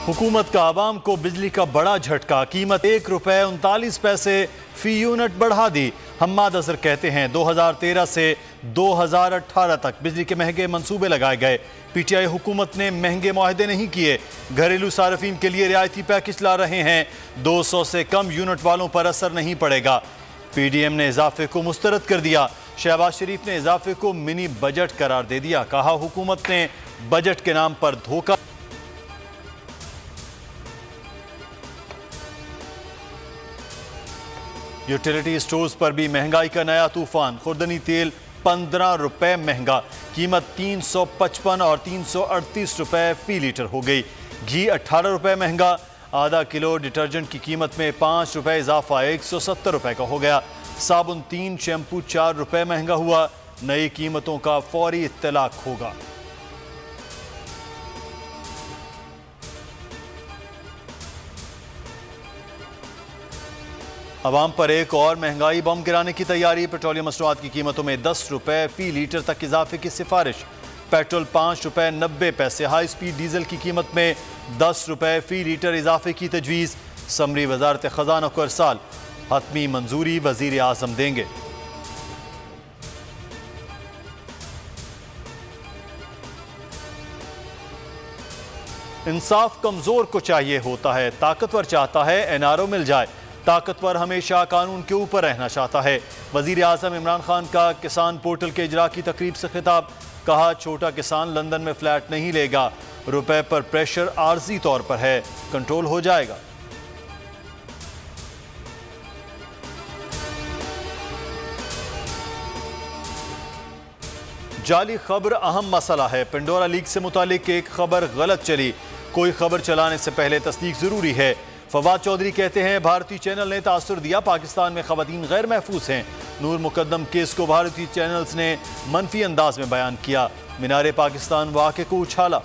हुकूमत का आवाम को बिजली का बड़ा झटका, कीमत ₹1.39 फी यूनिट बढ़ा दी। हम्माद अजहर कहते हैं 2013 से 2018 तक बिजली के महंगे मंसूबे लगाए गए। पीटीआई हुकूमत ने महंगे मुआहदे नहीं किए, घरेलू सार्फिन के लिए रियायती पैकेज ला रहे हैं। 200 से कम यूनिट वालों पर असर नहीं पड़ेगा। पीडीएम ने इजाफे को मुस्तरद कर दिया। शहबाज शरीफ ने इजाफे को मिनी बजट करार दे दिया। कहा हुकूमत ने बजट के नाम पर धोखा। यूटिलिटी स्टोर्स पर भी महंगाई का नया तूफान। खुर्दनी तेल ₹15 महंगा, कीमत ₹355 और ₹338 फी लीटर हो गई। घी ₹18 महंगा, आधा किलो डिटर्जेंट की कीमत में ₹5 इजाफा ₹170 का हो गया। साबुन 3, शैम्पू ₹4 महंगा हुआ। नई कीमतों का फौरी इत्तलाक होगा। अवाम पर एक और महंगाई बम गिराने की तैयारी। पेट्रोलियम मसनूआत की कीमतों में ₹10 फी लीटर तक इजाफे की सिफारिश। पेट्रोल ₹5.90। हाई स्पीड डीजल की कीमत में ₹10 फी लीटर इजाफे की तजवीज़। समरी वजारत खजाना को अरसाल, हतमी मंजूरी वजीर आजम देंगे। इंसाफ कमजोर को चाहिए होता है, ताकतवर चाहता है एनआरओ मिल जाए। ताकतवर हमेशा कानून के ऊपर रहना चाहता है। वजीर आजम इमरान खान का किसान पोर्टल के इजरा की तकरीब से खिताब। कहा छोटा किसान लंदन में फ्लैट नहीं लेगा, रुपए पर प्रेशर आर्जी तौर पर है, कंट्रोल हो जाएगा। जाली खबर अहम मसला है। पेंडोरा लीक से मुतालिक एक खबर गलत चली। कोई खबर चलाने से पहले तस्दीक जरूरी है। फवाद चौधरी कहते हैं भारतीय चैनल ने तासुर दिया, पाकिस्तान में खवातीन गैर महफूज हैं। नूर मुकद्दम केस को भारतीय चैनल्स ने मनफी अंदाज में बयान किया। मीनारे पाकिस्तान वाक़े को उछाला।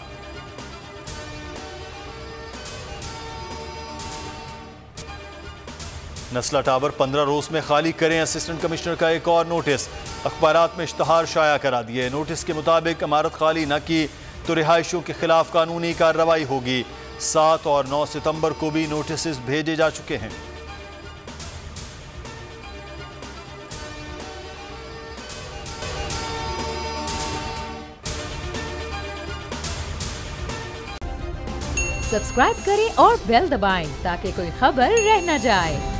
नस्ला टावर 15 रोज में खाली करें, असिस्टेंट कमिश्नर का एक और नोटिस। अखबारात में इश्तहार शाया करा दिए। नोटिस के मुताबिक इमारत खाली न की तो रिहायशियों के खिलाफ कानूनी कार्रवाई होगी। 7 और 9 सितंबर को भी नोटिस भेजे जा चुके हैं। सब्सक्राइब करें और बेल दबाएं ताकि कोई खबर रह न जाए।